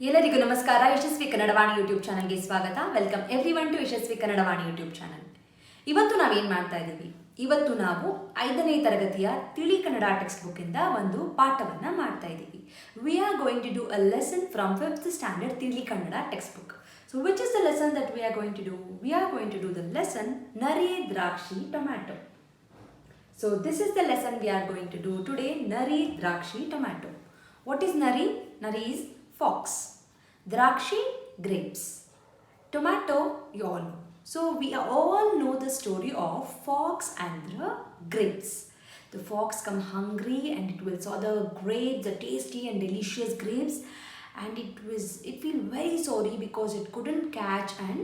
ಎಲ್ಲರಿಗೂ ನಮಸ್ಕಾರ. ಯಶಸ್ವಿ ಕನ್ನಡ ವಾಣಿ ಯೂಟ್ಯೂಬ್ ಚಾನಲ್ಗೆ ಸ್ವಾಗತ. Welcome everyone to Yashasvi Kannada Vani YouTube ಚಾನಲ್. ಇವತ್ತು ನಾವೇನು ಮಾಡ್ತಾ ಇದ್ದೀವಿ? ಇವತ್ತು ನಾವು 5ನೇ ತರಗತಿಯ ತಿಳಿ ಕನ್ನಡ ಟೆಕ್ಸ್ಟ್ ಬುಕ್ ಇಂದ ಒಂದು ಪಾಠವನ್ನು ಮಾಡ್ತಾ ಇದ್ದೀವಿ. We are going to do a lesson from 5th standard Tili Kannada text book. So which is the lesson that we are going to do? We are going to do the lesson Nari, Draakshi, Tomato. So this is the lesson we are going to do today, Nari, Draakshi, Tomato. What is Nari? Nari is fox. Draakshi, grapes. Tomato, you all know. So we all know the story of fox and the grapes. The fox come hungry and it will saw the grapes, the tasty and delicious grapes, and it feel very sorry because it couldn't catch and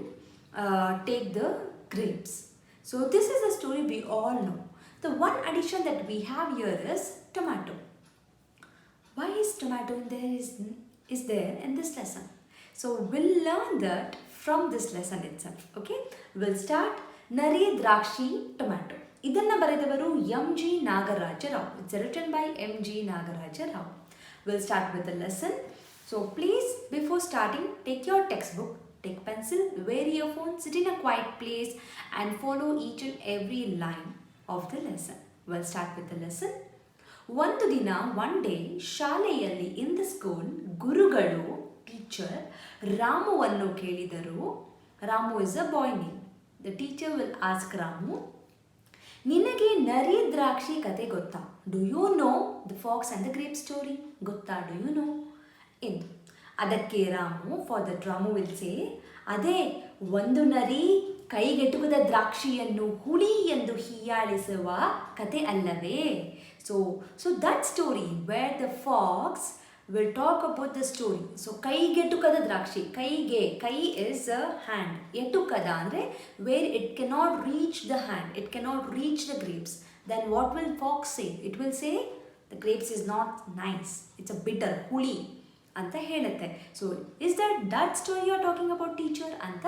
take the grapes. So this is a story we all know. The one addition that we have here is tomato. Why is tomato is there in this lesson? So we'll learn that from this lesson itself. Okay, we'll start Nari, Draakshi, Tomato. Idanna baredavaru M.G. Nagaraja Rao. It's written by M.G. Nagaraja Rao. We'll start with the lesson. So please, before starting, take your textbook, take pencil, wear earphones, sit in a quiet place and follow each and every line of the lesson. We'll start with the lesson. ಒಂದು ದಿನ one day ಶಾಲೆಯಲ್ಲಿ in the school ಗುರುಗಳು teacher ರಾಮುವನ್ನು ಕೇಳಿದರು. Ramu is a boy name. The teacher will ask Ramu, ನಿನಗೆ ನರಿ ದ್ರಾಕ್ಷಿ ಕತೆ ಗೊತ್ತಾ? Do you know the fox and the grape story? ಗೊತ್ತಾ? ಡು ಯು ನೋ ಎಂದು. ಅದಕ್ಕೆ Ramu for that Ramu will say, ಅದೇ ಒಂದು ನರಿ ಕೈಗೆಟುಕದ ದ್ರಾಕ್ಷಿಯನ್ನು ಹುಳಿ ಎಂದು ಹೀಯಾಳಿಸುವ ಕತೆ ಅಲ್ಲವೇ? So that story where the fox will talk about the story. So ಕೈಗೆಟುಕದ ದ್ರಾಕ್ಷಿ, ಕೈ is a hand, ಎಟುಕದ ಅಂದರೆ where it cannot reach the hand, it cannot reach the grapes. Then what will fox say? It will say the grapes is not nice, it's a bitter, ಹುಳಿ ಅಂತ ಹೇಳುತ್ತೆ. So is that story you are talking about teacher ಅಂತ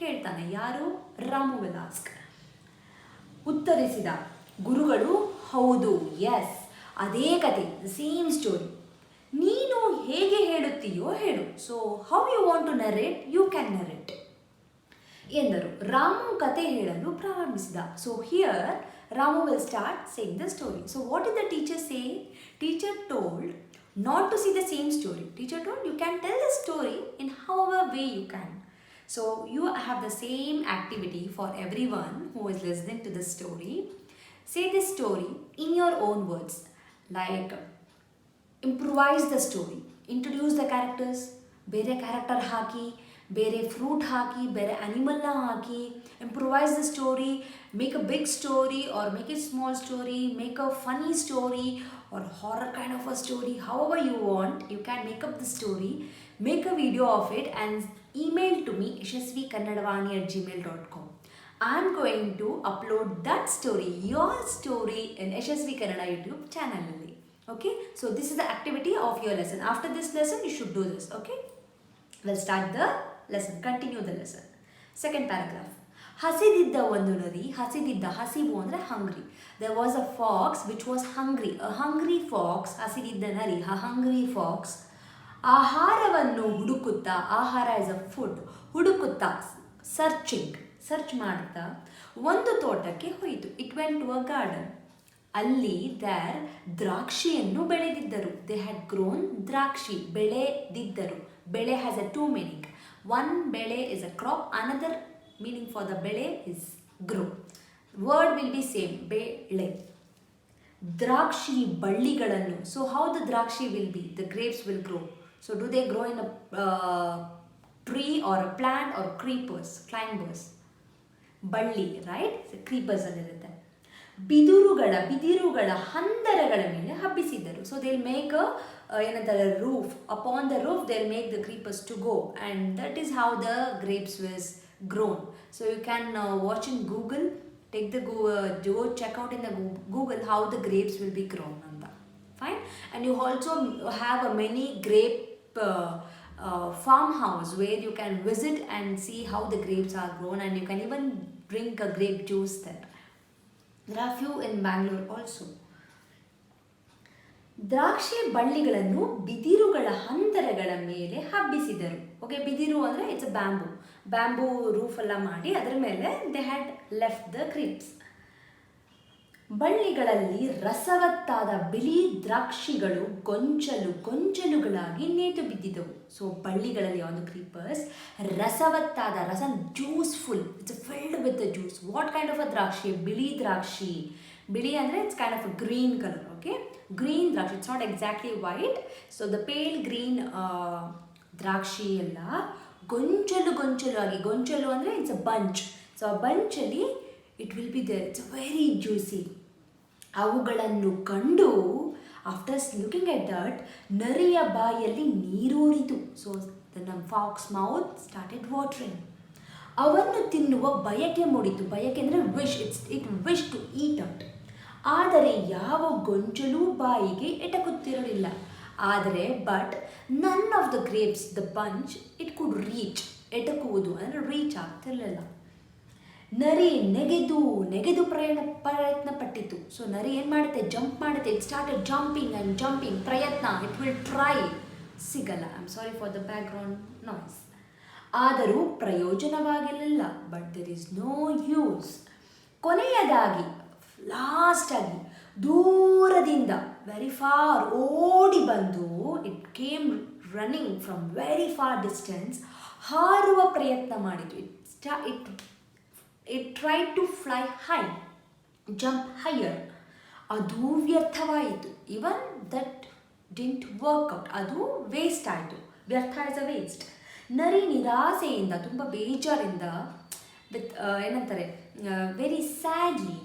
ಕೇಳ್ತಾನೆ. ಯಾರು? Ramu will ask. ಉತ್ತರಿಸಿದ ಗುರುಗಳು, ಹೌದು, S, ಅದೇ ಕತೆ, ಸೇಮ್ ಸ್ಟೋರಿ. ನೀನು ಹೇಗೆ ಹೇಳುತ್ತೀಯೋ ಹೇಳು. So how you want to narrate, you can narrate ಎಂದರು. ರಾಮು ಕತೆ ಹೇಳಲು ಪ್ರಾರಂಭಿಸಿದ. So here Ramu will start saying the story. So what is the teacher say? Teacher told not to see the same story. Teacher told you can tell the story in however way you can. So you have the same activity for everyone who is listening to this story. Say this story in your own words, like improvise the story, introduce the characters, bere character haki, bere fruit haki, bere animal na haki, improvise the story, make a big story or make a small story, make a funny story or horror kind of a story, however you want. You can make up the story, make a video of it and email to me yashasvikannadavani@gmail.com. I am going to upload that story, your story, in Yashaswi Kannada YouTube channel. Okay, so this is the activity of your lesson. After this lesson you should do this. Okay, we'll start the lesson, continue the lesson. Second paragraph. ಹಸಿದಿದ್ದ ಒಂದು ನರಿ, ಹಸಿವು ಅಂದರೆ hungry. There was a fox which was hungry. A hungry fox, ಹಸಿದಿದ್ದ ನರಿ, a hungry fox, ಆಹಾರವನ್ನು ಹುಡುಕುತ್ತಾ, ಆಹಾರ is a food, ಹುಡುಕುತ್ತಾ, search ಮಾಡುತ್ತಾ ಒಂದು ತೋಟಕ್ಕೆ ಹೋಯಿತು. It went to a garden. ಅಲ್ಲಿ ದೇರ್ ದ್ರಾಕ್ಷಿಯನ್ನು ಬೆಳೆದಿದ್ದರು. ದೇ ಹ್ಯಾಡ್ ಗ್ರೋನ್ ದ್ರಾಕ್ಷಿ, ಬೆಳೆದಿದ್ದರು. ಬೆಳೆ ಹ್ಯಾಸ್ ಅ 2 ಮೀನಿಂಗ್. ಒನ್ ಬೆಳೆ is a crop, another meaning for the ಬೆಳೆ is grow. Word will be same, ಬೆಳೆ. ದ್ರಾಕ್ಷಿ ಬಳ್ಳಿಗಳನ್ನು. ಸೊ ಹೌ ದ ದ್ರಾಕ್ಷಿ will be, the grapes will grow. So do they grow in a tree or a plant or creepers, climbers? ಬಳ್ಳಿ, right? Creepers ಅಲ್ಲಿರುತ್ತೆ. ಬಿದಿರುಗಳ ಹಂದರಗಳ ಮೇಲೆ ಹಬ್ಬಿಸಿದ್ದರು. ಸೊ ದೇ ವಿಲ್ ಮೇಕ್ ಏನಂತಾರೆ, roof. Upon the roof they will make the creepers to go and that is how the grapes is grown. So you can watch in Google, take the go check out in the Google how the grapes will be grown and fine. And you also have a many grape farmhouse where you can visit and see how the grapes are grown, and you can even drink a grape juice there. There are few in Bangalore also. ದ್ರಾಕ್ಷಿ ಬಳ್ಳಿಗಳನ್ನು ಬಿದಿರುಗಳ ಹಂತರಗಳ ಮೇಲೆ ಹಬ್ಬಿಸಿದರು. Okay, ಬಿದಿರು ಅಂದರೆ it's a bamboo roof ಎಲ್ಲ ಮಾಡಿ ಅದರ ಮೇಲೆ they had left the creeps. ಬಳ್ಳಿಗಳಲ್ಲಿ ರಸವತ್ತಾದ ಬಿಳಿ ದ್ರಾಕ್ಷಿಗಳು ಗೊಂಚಲುಗಳಾಗಿ ನೇತು ಬಿದ್ದಿದ್ದವು. ಸೊ ಬಳ್ಳಿಗಳಲ್ಲಿ ಒಂದು ಕ್ರೀಪರ್ಸ್ ರಸವತ್ತಾದ juiceful, it's filled with the juice. What kind of a ದ್ರಾಕ್ಷಿ? ಬಿಳಿ ದ್ರಾಕ್ಷಿ. ಬಿಳಿ ಅಂದರೆ it's kind of a green colour. Okay, green ದ್ರಾಕ್ಷಿ, it's not exactly white. So the pale green ದ್ರಾಕ್ಷಿ ಎಲ್ಲ ಗೊಂಚಲು ಅಂದರೆ ಇಟ್ಸ್ ಅ ಬಂಚ್. ಸೊ ಆ ಬಂಚಲ್ಲಿ it will be there, it's very juicy. ಅವುಗಳನ್ನು ಕಂಡು ಆಫ್ಟರ್ ಲುಕಿಂಗ್ ಎಟ್ ದಟ್, ನರಿಯ ಬಾಯಲ್ಲಿ ನೀರೂರಿತು. ಸೊ ನಮ್ಮ ಫಾಕ್ಸ್ ಮೌತ್ ಸ್ಟಾರ್ಟೆಡ್ ವಾಟರಿಂಗ್. ಅವನ್ನು ತಿನ್ನುವ ಬಯಕೆ ಮೂಡಿತು. ಬಯಕೆ ಅಂದರೆ wish, it wish to eat out. ಆದರೆ ಯಾವ ಗೊಂಚಲೂ ಬಾಯಿಗೆ ಎಟಕುತ್ತಿರಲಿಲ್ಲ. But none of the grapes, the bunch, it could reach. ಎಟಕುವುದು ಅಂದರೆ ರೀಚ್ ಆಗ್ತಿರಲಿಲ್ಲ. ನರಿ ನೆಗೆದು ಪ್ರಯತ್ನ ಪಟ್ಟಿತು. ಸೊ ನರಿ ಏನು ಮಾಡುತ್ತೆ? ಜಂಪ್ ಮಾಡುತ್ತೆ. ಇಟ್ ಸ್ಟಾರ್ಟೆಡ್ ಜಂಪಿಂಗ್ ಪ್ರಯತ್ನ. It will try. ಸಿಗಲ್ಲ. I am sorry for the background noise. ಆದರೂ ಪ್ರಯೋಜನವಾಗಿರಲಿಲ್ಲ. But there is no use. ಕೊನೆಯದಾಗಿ, ಲಾಸ್ಟಾಗಿ, ದೂರದಿಂದ ವೆರಿ ಫಾರ್ ಓಡಿ ಬಂದು, it came running from very far distance, ಹಾರುವ ಪ್ರಯತ್ನ ಮಾಡಿತು. It tried to fly high, jump higher. ಅದು ವ್ಯರ್ಥವಾಯಿತು. Even that didn't work out. ಅದು ವೇಸ್ಟ್ ಆಯಿತು. ವ್ಯರ್ಥ ಇಸ್ ಅ ವೇಸ್ಟ್. ನರಿ ನಿರಾಸೆಯಿಂದ, ತುಂಬ ಬೇಜಾರಿಂದ, ಏನಂತಾರೆ, ವೆರಿ ಸ್ಯಾಡ್ಲಿ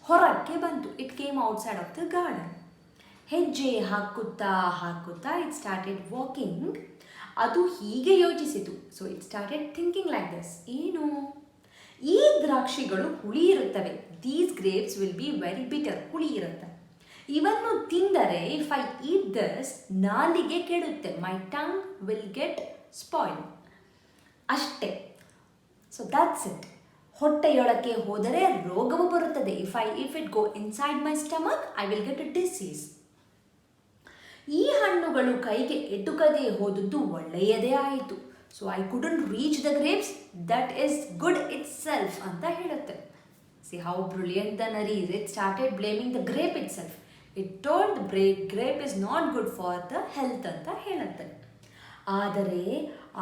ಹೊರಕ್ಕೆ ಬಂತು. It came outside of the garden. ಹೆಜ್ಜೆ ಹಾಕುತ್ತಾ ಇಟ್ ಸ್ಟಾರ್ಟೆಡ್ ವಾಕಿಂಗ್. ಅದು ಹೀಗೆ ಯೋಚಿಸಿತು. So it started thinking like this. ಏನು? ಈ ದ್ರಾಕ್ಷಿಗಳು ಹುಳಿ ಇರುತ್ತವೆ. These grapes will be very bitter. ಹುಳಿ ಇರುತ್ತೆ. ಇವನ್ನು ತಿಂದರೆ, ಇಫ್ ಐ ಈಟ್ ದಿಸ್, ನಾಲಿಗೆ ಕೆಡುತ್ತೆ. My tongue will get spoil. ಅಷ್ಟೇ. So that's it. ಹೊಟ್ಟೆಯೊಳಕ್ಕೆ ಹೋದರೆ ರೋಗವು ಬರುತ್ತದೆ. If it go inside my stomach, I will get a disease. ಈ ಹಣ್ಣುಗಳು ಕೈಗೆ ಎಟುಕದೇ ಹೋದದ್ದು ಒಳ್ಳೆಯದೇ ಆಯಿತು. So I couldn't reach the grapes, that is good itself ಅಂತ ಹೇಳುತ್ತೆ. ಸಿ ಹೌ ಬ್ರಿಲಿಯಂಟ್ ದ ನರಿ is. It started blaming the grape itself. It told the grape is not good for the health ಅಂತ ಹೇಳುತ್ತೆ. ಆದರೆ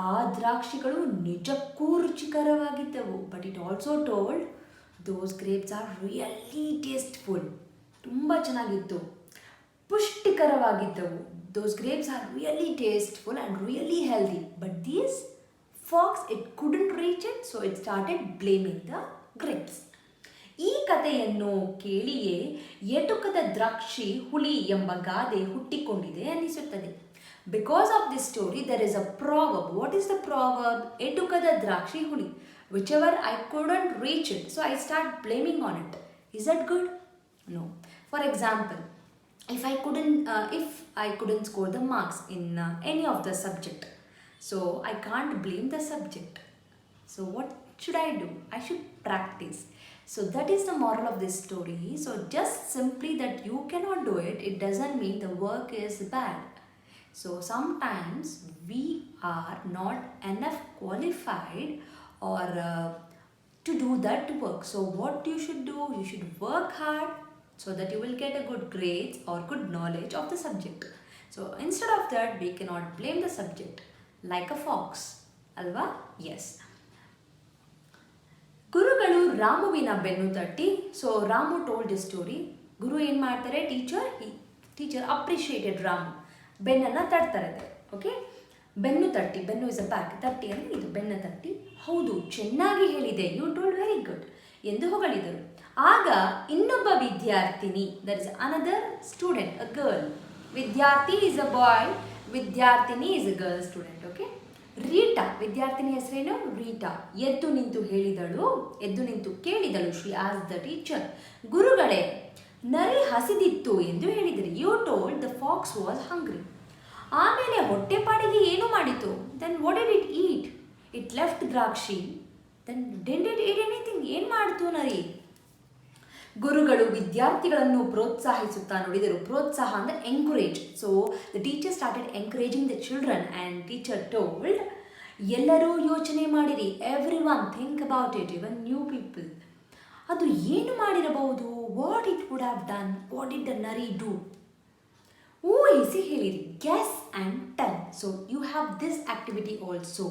ಆ ದ್ರಾಕ್ಷಿಗಳು ನಿಜಕ್ಕೂ ರುಚಿಕರವಾಗಿದ್ದವು. But it also told those grapes are really tasteful. ತುಂಬ ಚೆನ್ನಾಗಿತ್ತು, ಪುಷ್ಟಿಕರವಾಗಿದ್ದವು. Those grapes are really tasteful and really healthy. But this fox, it couldn't reach it, so it started blaming the grapes. ಈ ಕಥೆಯನ್ನು ಕೇಳಿಯೇ ಎಟುಕದ ದ್ರಾಕ್ಷಿ ಹುಳಿ ಎಂಬ ಗಾದೆ ಹುಟ್ಟಿಕೊಂಡಿದೆ ಅನಿಸುತ್ತದೆ. Because of this story, there is a proverb. What is the proverb? ಎಟುಕದ ದ್ರಾಕ್ಷಿ ಹುಳಿ. Whichever I couldn't reach it, so I start blaming on it. Is that good? No. For example, if I couldn't score the marks in any of the subject, so I can't blame the subject. So what should I do? I should practice. So that is the moral of this story. So just simply that you cannot do it, it doesn't mean the work is bad. So sometimes we are not enough qualified or to do that work. So what you should do? You should work hard, so that you will get a good grades or good knowledge of the subject. So instead of that, we cannot blame the subject like a fox. Alva? Yes. ಗುರುಗಳು ರಾಮುವಿನ ಬೆನ್ನು ತಟ್ಟಿ. So Ramu told the story. ಗುರು ಏನು ಮಾಡ್ತಾರೆ? Teacher appreciated Ramu. ಬೆನ್ನನ್ನು ತಟ್ತಾರೆ. Okay, ಬೆನ್ನು ಇಸ್ ಅ ಬ್ಯಾಕ್. ತಟ್ಟಿ ಅಂದರೆ ಇದು, ಬೆನ್ನು ತಟ್ಟಿ. ಹೌದು, ಚೆನ್ನಾಗಿ ಹೇಳಿದೆ, ಯು ಟೋಲ್ಡ್ ವೆರಿ ಗುಡ್ ಎಂದು ಹೊಗಳಿದರು. ಆಗ ಇನ್ನೊಬ್ಬ ವಿದ್ಯಾರ್ಥಿನಿ, that is another student, a girl. ವಿದ್ಯಾರ್ಥಿ ಇಸ್ ಅ ಬಾಯ್, ವಿದ್ಯಾರ್ಥಿನಿ is a girl student. Okay, Rita, ವಿದ್ಯಾರ್ಥಿನಿ ಹೆಸರೇನು? ರೀಟಾ. ಎದ್ದು ನಿಂತು ಕೇಳಿದಳು. ಶಿ ಆಸ್ ದ ಟೀಚರ್, ಗುರುಗಳೇ, ನರಿ ಹಸಿದಿತ್ತು ಎಂದು ಹೇಳಿದರು. You told the fox was hungry. ಆಮೇಲೆ ಹೊಟ್ಟೆಪಾಡಿಗೆ ಏನು ಮಾಡಿತು? Then what did it eat? It left ದ್ರಾಕ್ಷಿ. Then did it eat anything? ಏನು ಮಾಡ್ತು ನರಿ? ಗುರುಗಳು ವಿದ್ಯಾರ್ಥಿಗಳನ್ನು ಪ್ರೋತ್ಸಾಹಿಸುತ್ತಾ ನುಡಿದರು. ಪ್ರೋತ್ಸಾಹ ಅಂದರೆ encourage. So the teacher started encouraging the children and teacher told, ಎಲ್ಲರೂ ಯೋಚನೆ ಮಾಡಿರಿ, every one think about it, even new people. ಅದು ಏನು ಮಾಡಿರಬಹುದು? What it would have done? What did the ನರಿ ಡೂ? ಊಹಿಸಿ ಹೇಳಿರಿ. Guess and tell. So you have this activity also.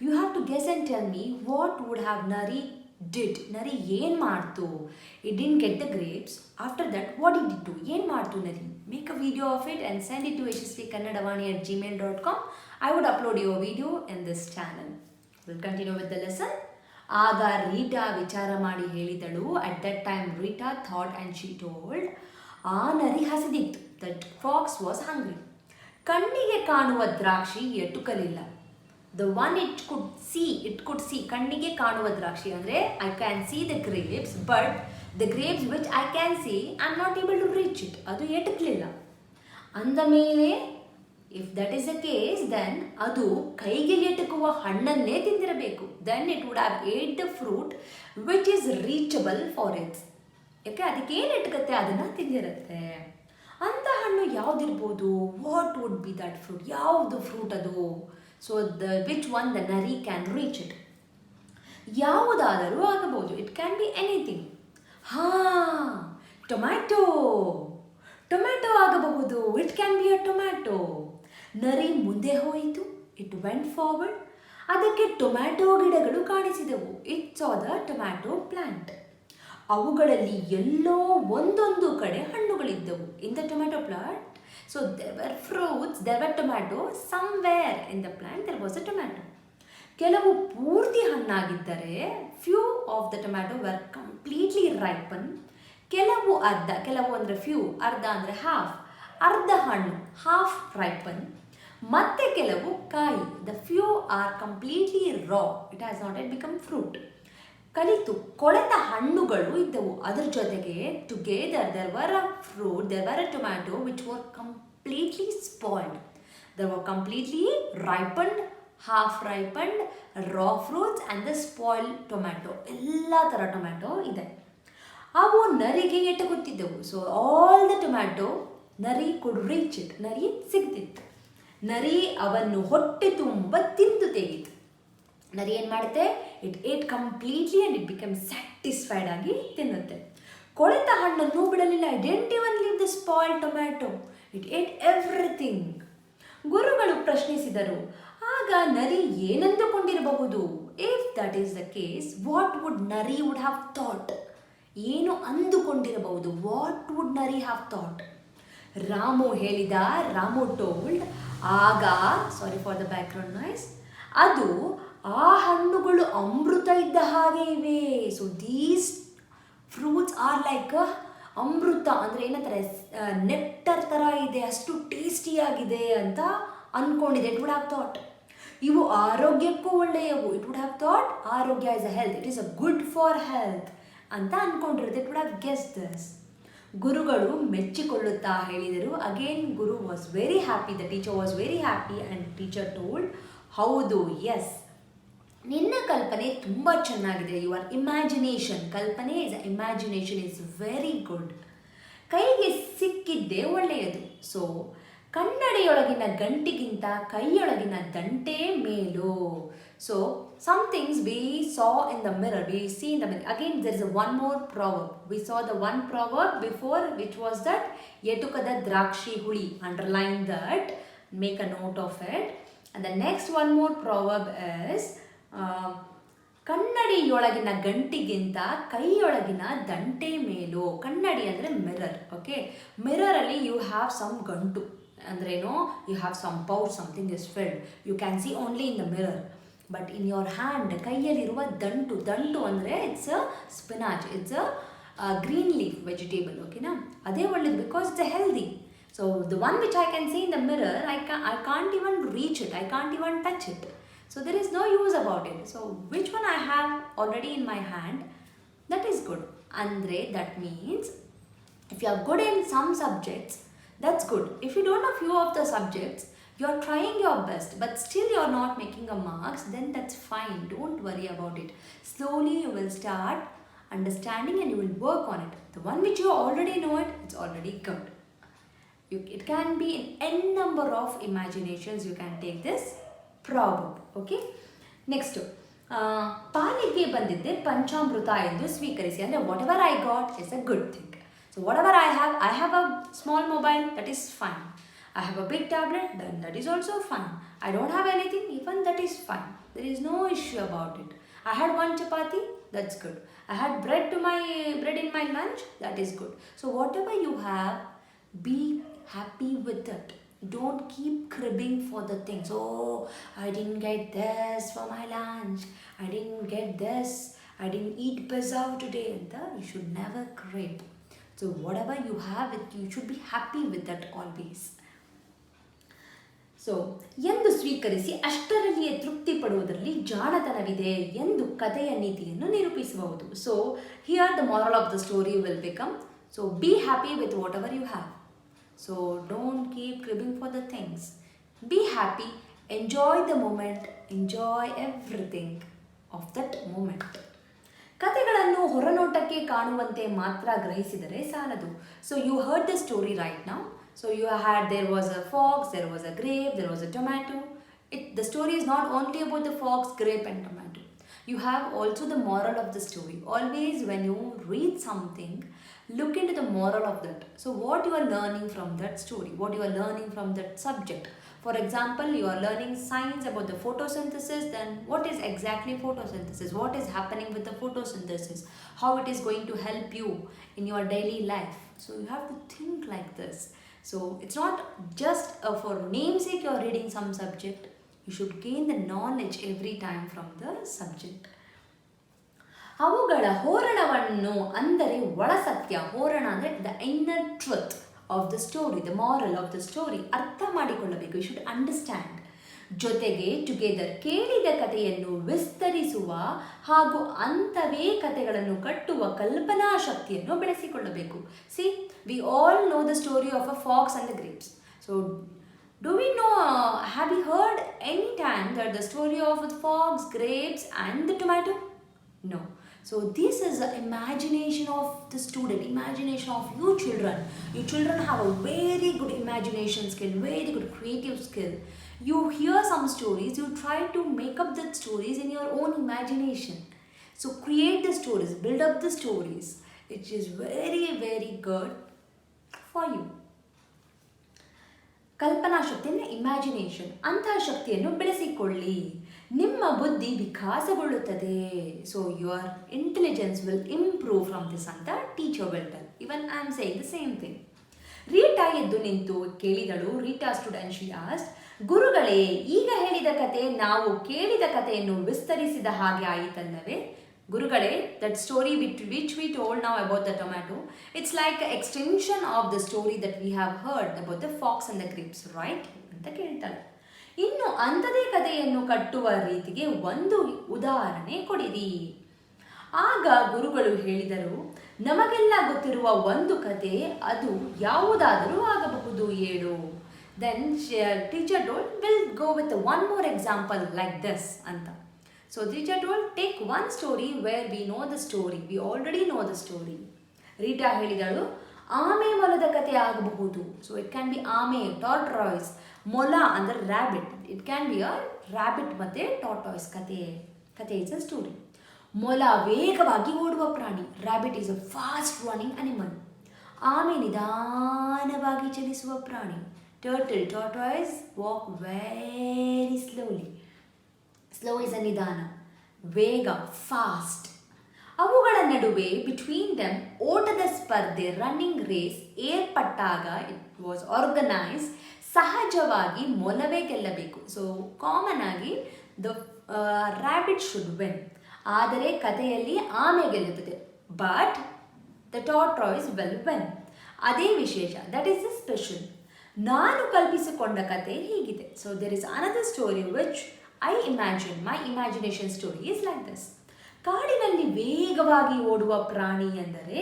You have to guess and tell me what would have ನರಿ did. ನರಿ ಏನು ಮಾಡ್ತು? It didn't get the grapes. After that what did it do? ಏನು ಮಾಡ್ತು ನರಿ? Make a video of it and send it to yashasvikannadavani@gmail.com. I would upload your video in this channel. We'll continue with the lesson. ಆಗ ರೀಟಾ ವಿಚಾರ ಮಾಡಿ ಹೇಳಿದಳು. At that time Rita thought and she told, ಆ ನರಿ ಹಸಿದಿತ್ತು. That fox was hungry. ಕಣ್ಣಿಗೆ ಕಾಣುವ ದ್ರಾಕ್ಷಿ ಎಟುಕಲಿಲ್ಲ. The one it could see. ಕಣ್ಣಿಗೆ ಕಾಣುವ ದ್ರಾಕ್ಷಿ ಅಂದರೆ I can see the grapes, but the grapes which I can see I am not able to reach it. ಅದು ಎಟುಕಲಿಲ್ಲ ಅಂದ ಮೇಲೆ, if that is the case, then ಅದು ಕೈಗೆ ಎಟುಕುವ ಹಣ್ಣನ್ನೇ ತಿಂದಿರಬೇಕು. Then it would have ate the fruit which is reachable for it's. ಯಾಕೆ ಅದಕ್ಕೆ ಏನು ಎಟುಕತ್ತೆ ಅದನ್ನು ತಿಂದಿರುತ್ತೆ. ಅಂಥ ಹಣ್ಣು ಯಾವುದಿರ್ಬೋದು? What would be that fruit? ಯಾವುದು ಫ್ರೂಟ್ ಅದು? ಸೊ ವಿಚ್ ಒನ್ ದ ನರಿ ಕ್ಯಾನ್ ರೀಚ್ ಇಟ್? ಯಾವುದಾದರೂ ಆಗಬಹುದು. It can be anything. Tomato. Tomato ಆಗಬಹುದು. It can be a tomato. ನರಿ ಮುಂದೆ ಹೋಯಿತು. It went forward. ಅದಕ್ಕೆ ಟೊಮ್ಯಾಟೊ ಗಿಡಗಳು ಕಾಣಿಸಿದವು. It saw the tomato plant. ಅವುಗಳಲ್ಲಿ ಎಲ್ಲೋ ಒಂದೊಂದು ಕಡೆ ಹಣ್ಣುಗಳಿದ್ದವು. In the tomato plant, so there were fruits, there were tomato. Somewhere in the plant there was a tomato. ಕೆಲವು ಪೂರ್ತಿ ಹಣ್ಣಾಗಿದ್ದರೆ, few of the tomato were completely ripen. ಕೆಲವು ಅರ್ಧ, ಕೆಲವು ಅಂದರೆ ಫ್ಯೂ, ಅರ್ಧ ಅಂದರೆ ಹಾಫ್, ಅರ್ಧ ಹಣ್ಣು, ಹಾಫ್ ರೈಪನ್. ಮತ್ತೆ ಕೆಲವು ಕಾಯಿ, the few are completely raw, it has not yet become fruit. ಕೊಳೆತ ಹಣ್ಣುಗಳು ಇದ್ದವು. ಅದರ ಜೊತೆಗೆ together there were a fruit, there were a tomato which were completely spoiled. There were completely ripened, half ripened, raw fruits and the spoiled tomato. ಎಲ್ಲ ಥರ tomato ಇದೆ. ಅವು ನರಿಗೆ ಎಟುಕುತ್ತಿದ್ದವು. ಸೊ ಆಲ್ ದ ಟೊಮ್ಯಾಟೊ ನರಿ ಕುಡ್ ರೀಚ್ ಇಟ್. ನರಿ ಸಿಗ್ತಿತ್ತು. ನರಿ ಅವನ್ನು ಹೊಟ್ಟೆ ತುಂಬ ತಿಂದು ತೆಗೀತು. ನರಿ ಏನು ಮಾಡುತ್ತೆ? It ate completely and it become satisfied ಆಗಿ ತಿನ್ನುತ್ತೆ. ಕೊಳೆತ ಹಣ್ಣನ್ನು ಬಿಡಲಿಲ್ಲ. It didn't even leave the spoiled tomato. It ate everything. ಗುರುಗಳು ಪ್ರಶ್ನಿಸಿದರು. ಆಗ ನರಿ ಏನಂದುಕೊಂಡಿರಬಹುದು? If that is the case, what would ನರಿ ವುಡ್ ಹ್ಯಾವ್ ಥಾಟ್? ಏನು ಅಂದುಕೊಂಡಿರಬಹುದು? ವಾಟ್ ವುಡ್ ನರಿ ಹ್ಯಾವ್ ಥಾಟ್? ರಾಮು ಹೇಳಿದ. ರಾಮು ಟೋಲ್ಡ್. ಆಗ, sorry for the background noise, ಅದು ಆ ಹಣ್ಣುಗಳು ಅಮೃತ ಇದ್ದ ಹಾಗೆ ಇವೆ. So these fruits are like ಅಮೃತ ಅಂದರೆ ಏನಂತಾರೆ, ನೆಕ್ಟರ್ ಥರ ಇದೆ, ಅಷ್ಟು ಟೇಸ್ಟಿಯಾಗಿದೆ ಅಂತ ಅಂದ್ಕೊಂಡಿದೆ. It would have thought. ಇವು ಆರೋಗ್ಯಕ್ಕೂ ಒಳ್ಳೆಯವು. ಇಟ್ ವುಡ್ ಹ್ಯಾವ್ ಥಾಟ್ ಆರೋಗ್ಯ is a health, it is a good for health ಅಂತ ಅಂದ್ಕೊಂಡಿರುತ್ತೆ. It would have guess this. ಗುರುಗಳು ಮೆಚ್ಚಿಕೊಳ್ಳುತ್ತಾ ಹೇಳಿದರು. ಅಗೇನ್ ಗುರು was very happy, the teacher was very happy and teacher told, ಹೌದು, ಎಸ್, ನಿನ್ನ ಕಲ್ಪನೆ ತುಂಬ ಚೆನ್ನಾಗಿದೆ. ಯುವರ್ ಇಮ್ಯಾಜಿನೇಷನ್, ಕಲ್ಪನೆ is imagination is very good. ಕೈಗೆ ಸಿಕ್ಕಿದ್ದೇ ಒಳ್ಳೆಯದು. ಸೊ ಕನ್ನಡಿಯೊಳಗಿನ ಗಂಟಿಗಿಂತ ಕೈಯೊಳಗಿನ ದಂಟೆ ಮೇಲು. So some things we saw in the mirror, we see in the mirror. Again there is one more proverb. We saw the one proverb before, which was that etukada Draakshi huli. Underline that, make a note of it. And the next one more proverb is ಕನ್ನಡಿಯೊಳಗಿನ ಗಂಟಿಗಿಂತ ಕೈಯೊಳಗಿನ ದಂಟೆ ಮೇಲು. ಕನ್ನಡಿ ಅಂದರೆ mirror. Okay, ಮಿರರಲ್ಲಿ you have some ಗಂಟು ಅಂದ್ರೇನು, you have some pouch, something is filled, you can see only in the mirror. But in your hand, ಕೈಯಲ್ಲಿರುವ ದಂಟು, ದಂಟು ಅಂದರೆ it's a spinach, it's a green leaf vegetable. ಓಕೆನಾ, ಅದೇ ಒಳ್ಳೇದು, because it's a healthy. So the one which I can see in the mirror, I can't even reach it, I can't even touch it. So there is no use about it. So which one I have already in my hand, that is good. Andre, that means if you are good in some subjects, that's good. If you don't know few of the subjects, you are trying your best, but still you are not making a marks, then that's fine. Don't worry about it. Slowly you will start understanding, and you will work on it. The one which you already know it, it's already good. It can be in n number of imaginations. You can take this proverb. Okay. Next, ಪಾಲಿಗೆ ಬಂದಿದ್ದೆ ಪಂಚಾಮೃತ ಎಂದು ಸ್ವೀಕರಿಸಿ. ಅಂದರೆ whatever I got is a good thing. So whatever I have a small mobile, that is fine. I have a big tablet, then that is also fine. I don't have anything, even that is fine. There is no issue about it. I had one chapati, that's good. I had bread in my lunch, that is good. So whatever you have, be happy with it. Don't keep cribbing for the things. Oh, I didn't get this for my lunch. I didn't get this. I didn't eat pizza today. You should never crib. So whatever you have, you should be happy with that always. So ಎಂದು ಸ್ವೀಕರಿಸಿ ಅಷ್ಟರಲ್ಲಿಯೇ ತೃಪ್ತಿ ಪಡುವುದರಲ್ಲಿ ಜಾಣತನವಿದೆ ಎಂದು ಕಥೆಯ ನೀತಿಯನ್ನು ನಿರೂಪಿಸಬಹುದು. So here the moral of the story will become, so be happy with whatever you have. So don't keep cribbing for the things. Be happy, enjoy the moment, enjoy everything of that moment. ಕಥೆಗಳನ್ನು ಹೊರನೋಟಕ್ಕೆ ಕಾಣುವಂತೆ ಮಾತ್ರ ಗ್ರಹಿಸಿದರೆ ಸಾಲದು. So you heard the story right now. So there was a fox, there was a grape, there was a tomato. The story is not only about the fox, grape and tomato. You have also the moral of the story. Always when you read something, look into the moral of that. So what you are learning from that story, what you are learning from that subject. For example, you are learning science about the photosynthesis, then what is exactly photosynthesis? What is happening with the photosynthesis? How it is going to help you in your daily life? So you have to think like this. So it's not just for namesake you're reading some subject. You should gain the knowledge every time from the subject. ಅವುಗಳ ಹೋರಣವನ್ನು ಅಂದರೆ ಒಳಸತ್ಯ, ಹೋರಣ ಅಂದರೆ the inner truth of the story, the moral of the story ಅರ್ಥ ಮಾಡಿಕೊಳ್ಳಬೇಕು. You should understand. ಜೊತೆಗೆ together ಕೇಳಿದ ಕಥೆಯನ್ನು ವಿಸ್ತರಿಸುವ ಹಾಗೂ ಅಂಥವೇ ಕಥೆಗಳನ್ನು ಕಟ್ಟುವ ಕಲ್ಪನಾ ಶಕ್ತಿಯನ್ನು ಬೆಳೆಸಿಕೊಳ್ಳಬೇಕು. C, we all know the story of a fox and the grapes. So do we know, have you heard any time that the story of the fox, grapes and the tomato? No. So this is the imagination of the student, imagination of you children. You children have a very good imagination skill, very good creative skill. You hear some stories, you try to make up the stories in your own imagination. So create the stories, build up the stories. It is very, very good for you. ಕಲ್ಪನಾ ಶಕ್ತಿ ಅಂದರೆ imagination, ಅಂತಹ ಶಕ್ತಿಯನ್ನು ಬೆಳೆಸಿಕೊಳ್ಳಿ. ನಿಮ್ಮ ಬುದ್ಧಿ ವಿಕಾಸಗೊಳ್ಳುತ್ತದೆ. So your intelligence will improve from this ಅಂತ teacher will tell. Even I am saying the same thing. Rita ಎದ್ದು ನಿಂತು ಕೇಳಿದಳು. Rita stood and she asked, ಗುರುಗಳೇ, ಈಗ ಹೇಳಿದ ಕತೆ ನಾವು ಕೇಳಿದ ಕಥೆಯನ್ನು ವಿಸ್ತರಿಸಿದ ಹಾಗೆ ಆಯಿತಲ್ಲವೇ? ಗುರುಗಳೇ, that story which we told now about the tomato, it's like an extension of the story that we have heard about the fox and the grapes, right? ಅಂತ ಕೇಳ್ತಾಳೆ. ಇನ್ನು ಅಂಥದೇ ಕಥೆಯನ್ನು ಕಟ್ಟುವ ರೀತಿಗೆ ಒಂದು ಉದಾಹರಣೆ ಕೊಡಿರಿ. ಆಗ ಗುರುಗಳು ಹೇಳಿದರು, ನಮಗೆಲ್ಲ ಗೊತ್ತಿರುವ ಒಂದು ಕತೆ, ಅದು ಯಾವುದಾದರೂ ಆಗಬಹುದು ಹೇಳು. Then teacher told, we'll go with one more example like this ಅಂತ. So teacher told, take one story where we know the story, we already know the story. Rita ಹೇಳಿದಳು, ಆಮೆ ಮೊಲದ ಕತೆ ಆಗಬಹುದು. ಸೊ ಇಟ್ ಕ್ಯಾನ್ ಬಿ ಆಮೆ, tortoise, ಮೊಲ ಅಂದರೆ rabbit. It can be a rabbit ಮತ್ತು ಟಾರ್ಟಾಯ್ಸ್ ಕತೆ ಇಸ್ ಅ ಸ್ಟೋರಿ. ಮೊಲ ವೇಗವಾಗಿ ಓಡುವ ಪ್ರಾಣಿ. Rabbit is a fast running animal. ಆಮೆ ನಿಧಾನವಾಗಿ ಚಲಿಸುವ ಪ್ರಾಣಿ. tortoise walk very slowly. Slow is a ನಿಧಾನ, ವೇಗ, ಫಾಸ್ಟ್. ಅವುಗಳ ನಡುವೆ ಬಿಟ್ವೀನ್ ದೆಮ್ ಓಟದ ಸ್ಪರ್ಧೆ, ರನ್ನಿಂಗ್ ರೇಸ್ ಏರ್ಪಟ್ಟಾಗ, ಇಟ್ ವಾಸ್ ಆರ್ಗನೈಸ್, ಸಹಜವಾಗಿ ಮೊಲವೇ ಗೆಲ್ಲಬೇಕು. ಸೊ ಕಾಮನ್ ಆಗಿ ದ ರ್ಯಾಬಿಟ್ ಶುಡ್ ವಿನ್. ಆದರೆ ಕಥೆಯಲ್ಲಿ ಆಮೆ ಗೆಲ್ಲುತ್ತದೆ. But the tortoise will win. ಅದೇ ವಿಶೇಷ, ದಟ್ ಈಸ್ ದ ಸ್ಪೆಷಲ್. ನಾನು ಕಲ್ಪಿಸಿಕೊಂಡ ಕತೆ ಹೀಗಿದೆ. So there is another story which I imagine, my imagination story is like this. ಕಾಡಿನಲ್ಲಿ ವೇಗವಾಗಿ ಓಡುವ ಪ್ರಾಣಿ ಎಂದರೆ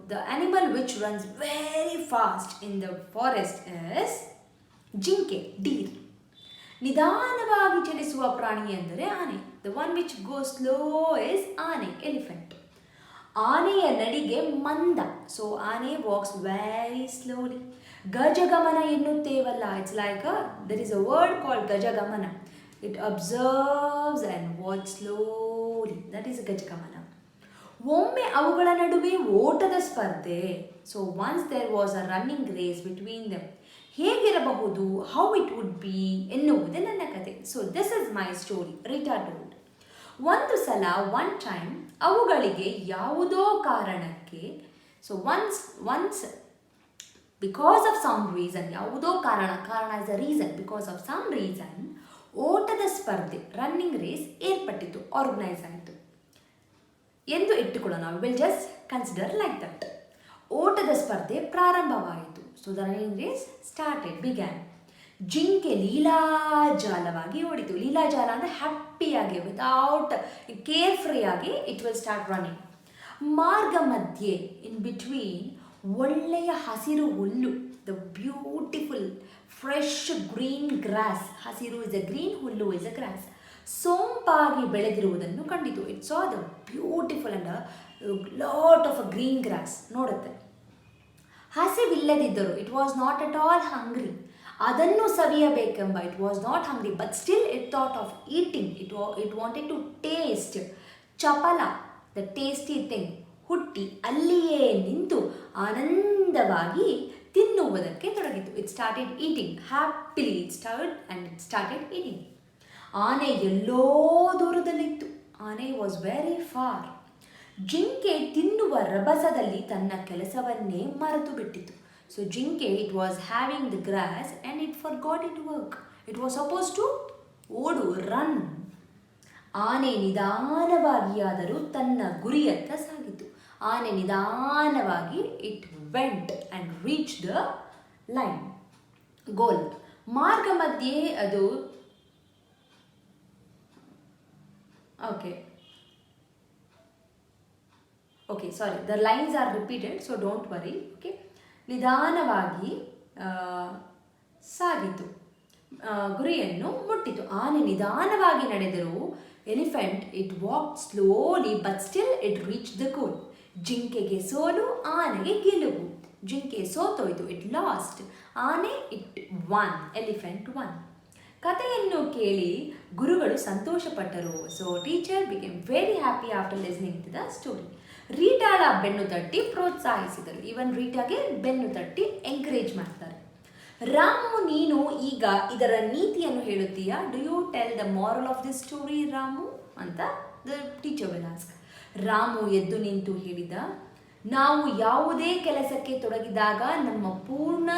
the animal which runs very fast in the forest is ಜಿಂಕೆ, deer. ನಿಧಾನವಾಗಿ ಚಲಿಸುವ ಪ್ರಾಣಿ ಎಂದರೆ ಆನೆ. The one which goes slow is ಆನೆ, elephant. ಆನೆಯ ನಡಿಗೆ ಮಂದ. ಸೊ ಆನೆ ವಾಕ್ಸ್ ವೆರಿ ಸ್ಲೋಲಿ. ಗಜಗಮನ ಎನ್ನುತ್ತೇವಲ್ಲ, it's like there is a word called ಗಜಗಮನ. It observes and watch slowly, that is ಗಜಗಮನ. ಒಮ್ಮೆ ಅವುಗಳ ನಡುವೆ ಓಟದ ಸ್ಪರ್ಧೆ. So once there was a running race between them. ಹೇಗಿರಬಹುದು, ಹೌ ಇಟ್ ವುಡ್ ಬಿ ಎನ್ನುವುದೇ ನನ್ನ ಕತೆ. So this is my story Rita told. ಒಂದು ಸಲ, ಒನ್ ಟೈಮ್, ಅವುಗಳಿಗೆ ಯಾವುದೋ ಕಾರಣಕ್ಕೆ, so once because of some reason, ಯಾವುದೋ ಕಾರಣ is a reason, because of some reason ಓಟದ ಸ್ಪರ್ಧೆ, ರನ್ನಿಂಗ್ ರೇಸ್ ಏರ್ಪಟ್ಟಿತು, ಆರ್ಗನೈಸ್ ಆಯಿತು ಎಂದು ಇಟ್ಟುಕೊಳ್ಳೋಣ. Will just consider like that. ಓಟದ ಸ್ಪರ್ಧೆ ಪ್ರಾರಂಭವಾಯಿತು. So the running race began. ಜಿಂಕೆ ಲೀಲಾಜಾಲವಾಗಿ ಓಡಿತು. ಲೀಲಾಜಾಲ ಅಂದರೆ ಹ್ಯಾಪಿಯಾಗಿ, ವಿತೌಟ್ ಕೇರ್ಫ್ರೀ ಆಗಿ ಇಟ್ ವಿಲ್ ಸ್ಟಾರ್ಟ್ ರನ್ನಿಂಗ್. ಮಾರ್ಗ ಮಧ್ಯೆ, ಇನ್ ಬಿಟ್ವೀನ್, ಒಳ್ಳೆಯ ಹಸಿರು ಹುಲ್ಲು, the beautiful fresh green grass. ಹಸಿರು ಇಸ್ ಅ ಗ್ರೀನ್, ಹುಲ್ಲು ಇಸ್ ಅ ಗ್ರಾಸ್. ಸೋಂಪಾಗಿ ಬೆಳೆದಿರುವುದನ್ನು ಕಂಡಿತು. It saw the beautiful and lot of a green grass. ನೋಡುತ್ತೆ. ಹಸಿವಿಲ್ಲದಿದ್ದರು, it was not at all hungry. ಅದನ್ನು ಸವಿಯಬೇಕೆಂಬ, it was not hungry, but still it thought of eating. It wanted to taste. ಚಪಲ, the tasty thing, ಹುಟ್ಟಿ ಅಲ್ಲಿಯೇ ನಿಂತು ಆನಂದವಾಗಿ ತಿನ್ನುವುದಕ್ಕೆ ತೊಡಗಿತು. It started eating happily. It started eating. ಆನೆ ಎಲ್ಲೋ ದೂರದಲ್ಲಿತ್ತು. ಆನೆ ವಾಸ್ ವೆರಿ ಫಾರ್. ಜಿಂಕೆ ತಿನ್ನುವ ರಭಸದಲ್ಲಿ ತನ್ನ ಕೆಲಸವನ್ನೇ ಮರೆತು ಬಿಟ್ಟಿತು. ಸೊ ಜಿಂಕೆ, it was having the grass and it forgot it work. It was suppose to ಓಡು, ರನ್. ಆನೆ ನಿಧಾನವಾಗಿ ಆದರೂ ತನ್ನ ಗುರಿಯತ್ತ ಸಾಗಿತು. ಆನೆ ನಿಧಾನವಾಗಿ it went and reach the line, goal. ಮಾರ್ಗ ಮಧ್ಯೆ ಅದು okay sorry, the lines are repeated, so don't worry. Okay, ನಿಧಾನವಾಗಿ ಸಾಗಿತು, ಗುರಿಯನ್ನು ಮುಟ್ಟಿತು. ಆನೆ ನಿಧಾನವಾಗಿ ನಡೆದರೂ elephant, it walk slowly but still it reach the goal. ಜಿಂಕೆಗೆ ಸೋಲು, ಆನೆಗೆ ಗೆಲುವು. ಜಿಂಕೆ ಸೋತೋಯ್ತು, ಇಟ್ ಲಾಸ್ಟ್. ಆನೆ, ಇಟ್ ಒನ್. Elephant won. ಕಥೆಯನ್ನು ಕೇಳಿ ಗುರುಗಳು ಸಂತೋಷಪಟ್ಟರು. So teacher became very happy after listening to the story. ರೀಟಾಳ ಬೆನ್ನು ತಟ್ಟಿ ಪ್ರೋತ್ಸಾಹಿಸಿದರು. ಈವನ್ ರೀಟಾಗೆ ಬೆನ್ನು ತಟ್ಟಿ ಎಂಕರೇಜ್ ಮಾಡ್ತಾರೆ. ರಾಮು, ನೀನು ಈಗ ಇದರ ನೀತಿಯನ್ನು ಹೇಳುತ್ತೀಯಾ? Do you tell the moral of this story, Ramu ಅಂತ the teacher will ask. Ramu ಎದ್ದು ನಿಂತು ಹೇಳಿದ, ನಾವು ಯಾವುದೇ ಕೆಲಸಕ್ಕೆ ತೊಡಗಿದಾಗ ನಮ್ಮ ಪೂರ್ಣ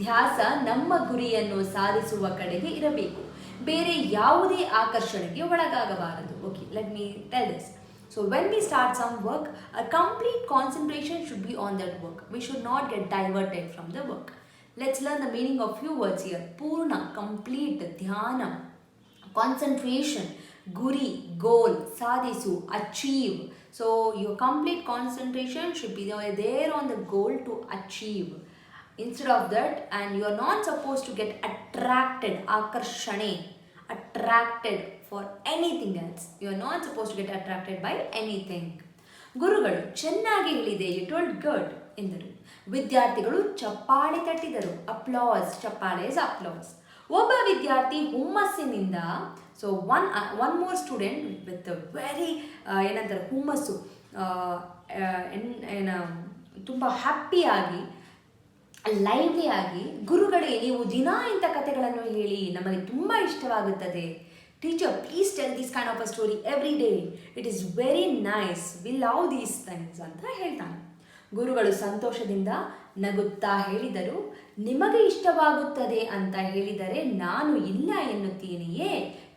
ಧ್ಯಾಸ ನಮ್ಮ ಗುರಿಯನ್ನು ಸಾಧಿಸುವ ಕಡೆಗೆ ಇರಬೇಕು. ಬೇರೆ ಯಾವುದೇ ಆಕರ್ಷಣೆಗೆ ಒಳಗಾಗಬಾರದು. Okay, let me tell this. So when we start some work, a complete concentration should be on that work. We should not get diverted from the work. Let's learn the meaning of few words here. Purna, complete, dhyana, concentration, guri, goal, sadhisu, achieve. So your complete concentration should be there on the goal to achieve. Instead of that, and you are not supposed to get attracted, akarshane, attracted for anything else. You are not supposed to get attracted by anything. ಗುರುಗಳು, ಚೆನ್ನಾಗಿ ಹೇಳಿದೆ, you told good ಎಂದರು. ವಿದ್ಯಾರ್ಥಿಗಳು ಚಪ್ಪಾಳೆ ತಟ್ಟಿದರು. Applause, ಚಪ್ಪಾಳೆ is applause. ಒಬ್ಬ ವಿದ್ಯಾರ್ಥಿ ಹುಮ್ಮಸ್ಸಿನಿಂದ, so one more student with very ಏನಂತಾರೆ ಹುಮ್ಮಸ್ಸು, ತುಂಬ ಹ್ಯಾಪಿಯಾಗಿ, ಲೈವ್ಲಿ ಆಗಿ, ಗುರುಗಳೇ ನೀವು ದಿನ ಇಂಥ ಕಥೆಗಳನ್ನು ಹೇಳಿ, ನಮಗೆ ತುಂಬ ಇಷ್ಟವಾಗುತ್ತದೆ. Teacher, please tell this kind of a story every day. It is very nice. We love these things ಅಂತ ಹೇಳ್ತಾನೆ. ಗುರುಗಳು ಸಂತೋಷದಿಂದ ನಗುತ್ತಾ ಹೇಳಿದರು, ನಿಮಗೆ ಇಷ್ಟವಾಗುತ್ತದೆ ಅಂತ ಹೇಳಿದರೆ ನಾನು ಇಲ್ಲ ಎನ್ನುತ್ತೀನಿಯೇ?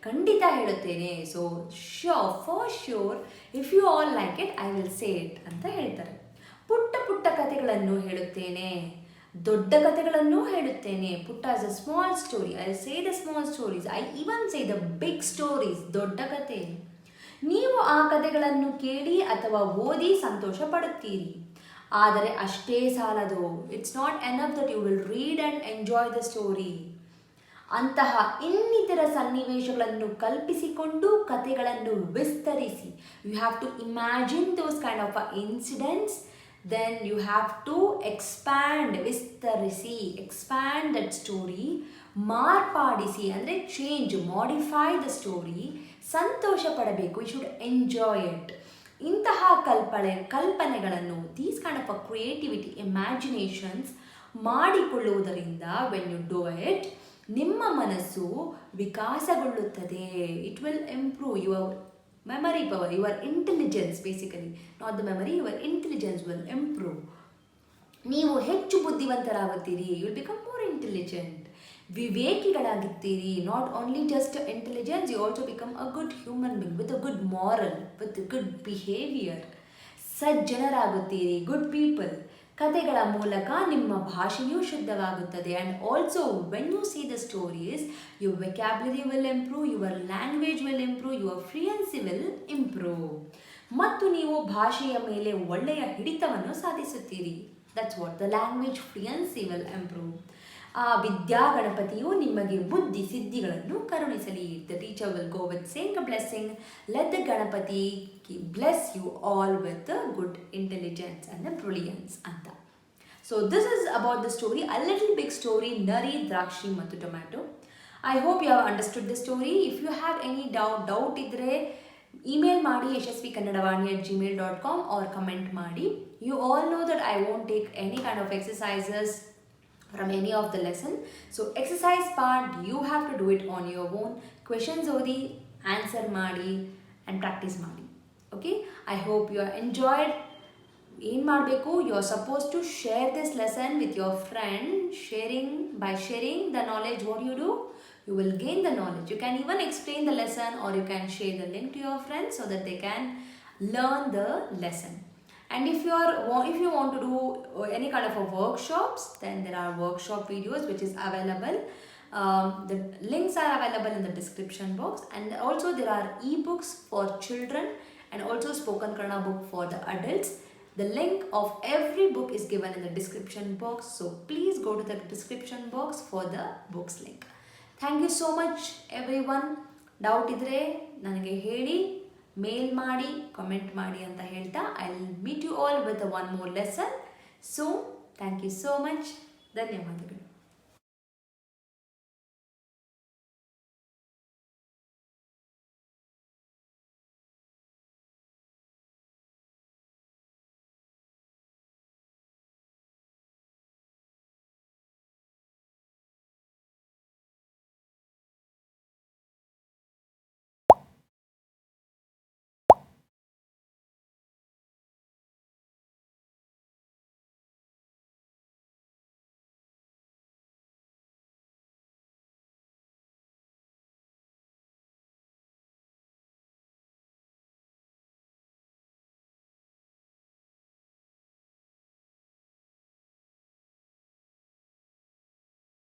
ಖಂಡಿತ ಹೇಳುತ್ತೇನೆ. So for sure, if you all like it, I will say it ಅಂತ ಹೇಳ್ತಾರೆ. ಪುಟ್ಟ ಪುಟ್ಟ ಕಥೆಗಳನ್ನು ಹೇಳುತ್ತೇನೆ, ದೊಡ್ಡ ಕಥೆಗಳನ್ನು ಹೇಳುತ್ತೇನೆ. ಪುಟ್ಟ is a small story. I say the small stories. I even say the big stories, ದೊಡ್ಡ ಕಥೆ. ನೀವು ಆ ಕಥೆಗಳನ್ನು ಕೇಳಿ ಅಥವಾ ಓದಿ ಸಂತೋಷ ಪಡುತ್ತೀರಿ. ಆದರೆ ಅಷ್ಟೇ ಸಾಲದು. It's not enough that you will read and enjoy the story. ಅಂತಹ ಇನ್ನಿತರ ಸನ್ನಿವೇಶಗಳನ್ನು ಕಲ್ಪಿಸಿಕೊಂಡು ಕಥೆಗಳನ್ನು ವಿಸ್ತರಿಸಿ. You have to imagine those kind of incidents. Then you have to expand, ವಿಸ್ತರಿಸಿ, ಎಕ್ಸ್ಪ್ಯಾಂಡ್ ದಟ್ ಸ್ಟೋರಿ, ಮಾರ್ಪಾಡಿಸಿ ಅಂದರೆ ಚೇಂಜ್, ಮಾಡಿಫೈ ದ ಸ್ಟೋರಿ. ಸಂತೋಷ ಪಡಬೇಕು, ಯು ಶುಡ್ ಎಂಜಾಯ್ ಇಟ್. ಇಂತಹ ಕಲ್ಪನೆಗಳನ್ನು, these kind of creativity, imaginations ಮಾಡಿಕೊಳ್ಳುವುದರಿಂದ ವೆನ್ ಯು ಡೂ ಇಟ್, ನಿಮ್ಮ ಮನಸ್ಸು ವಿಕಾಸಗೊಳ್ಳುತ್ತದೆ. It will improve your memory power, your intelligence basically, not the memory, your intelligence will improve. ನೀವು ಹೆಚ್ಚು ಬುದ್ಧಿವಂತರಾಗುತ್ತೀರಿ, you will become more intelligent. ವಿವೇಕಿಗಳಾಗುತ್ತೀರಿ, not only just intelligence, you also become a good human being with a good moral, with a good behavior. ಸಜ್ಜನರಾಗುತ್ತೀರಿ, good people. ಕಥೆಗಳ ಮೂಲಕ ನಿಮ್ಮ ಭಾಷೆಯೂ ಶುದ್ಧವಾಗುತ್ತದೆ. And also when you see the stories, your vocabulary will improve, your language will improve, your fluency will improve. ಮತ್ತು ನೀವು ಭಾಷೆಯ ಮೇಲೆ ಒಳ್ಳೆಯ ಹಿಡಿತವನ್ನು ಸಾಧಿಸುತ್ತೀರಿ. That's what the language fluency will improve. ಆ ವಿದ್ಯಾಗಣಪತಿಯು ನಿಮಗೆ ಬುದ್ಧಿ ಸಿದ್ಧಿಗಳನ್ನು ಕರುಣಿಸಲಿ. The teacher will go with saying a blessing, let the Ganapati bless you all with good intelligence and brilliance ಅಂತ. So this is about the story, a little big story, ನರಿ, ದ್ರಾಕ್ಷಿ ಮತ್ತು tomato. I hope you have understood the story. If you have any doubt ಇದ್ದರೆ email ಮಾಡಿ yashasvikannadavani@gmail.com or comment ಮಾಡಿ. You all know that I won't take any kind of exercises from any of the lesson. So exercise part you have to do it on your own. Questions odi, answer ಮಾಡಿ and practice ಮಾಡಿ. Okay, I hope you are enjoyed. ಏನು ಮಾಡಬೇಕು, you are supposed to share this lesson with your friend. By sharing the knowledge, what you do, you will gain the knowledge. You can even explain the lesson or you can share the link to your friends so that they can learn the lesson. And if you want to do any kind of a workshops, then there are workshop videos which is available. The links are available in the description box, and also there are ebooks for children and also spoken Kannada book for the adults. The link of every book is given in the description box, so please go to the description box for the books link. Thank you so much everyone. Doubt idre ನನಗೆ ಹೇಳಿ, ಮೇಲ್ ಮಾಡಿ, comment ಮಾಡಿ ಅಂತ ಹೇಳ್ತಾ I will meet you all with one more lesson. So thank you so much. ಧನ್ಯವಾದಗಳು.